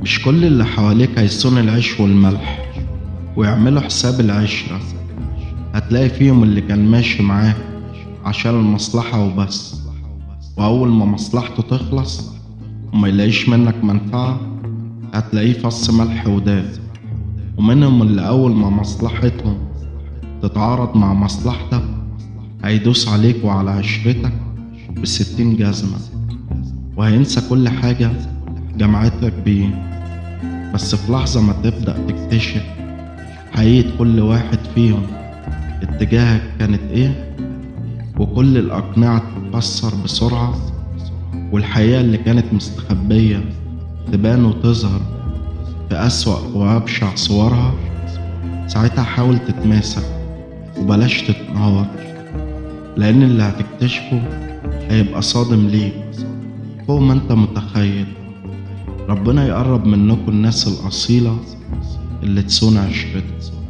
مش كل اللي حواليك هيصون العيش والملح ويعملوا حساب العشرة. هتلاقي فيهم اللي كان ماشي معاك عشان المصلحة وبس، وأول ما مصلحته تخلص وما يلاقيش منك منفعة هتلاقيه فص ملح وداب. ومنهم اللي أول ما مصلحتهم تتعارض مع مصلحتك هيدوس عليك وعلى عشرتك ب60 جزمة، وهينسى كل حاجة جمعتك بيه. بس في لحظة ما تبدأ تكتشف حقيقة كل واحد فيهم اتجاهك كانت ايه، وكل الأقنعة تتكسر بسرعة، والحقيقة اللي كانت مستخبية تبان وتظهر في أسوأ وأبشع صورها، ساعتها حاول تتماسك وبلاش تتنهار، لأن اللي هتكتشفه هيبقى صادم ليك فوق ما انت متخيل. ربنا يقرب منكم الناس الأصيلة اللي تصون عشرتكم.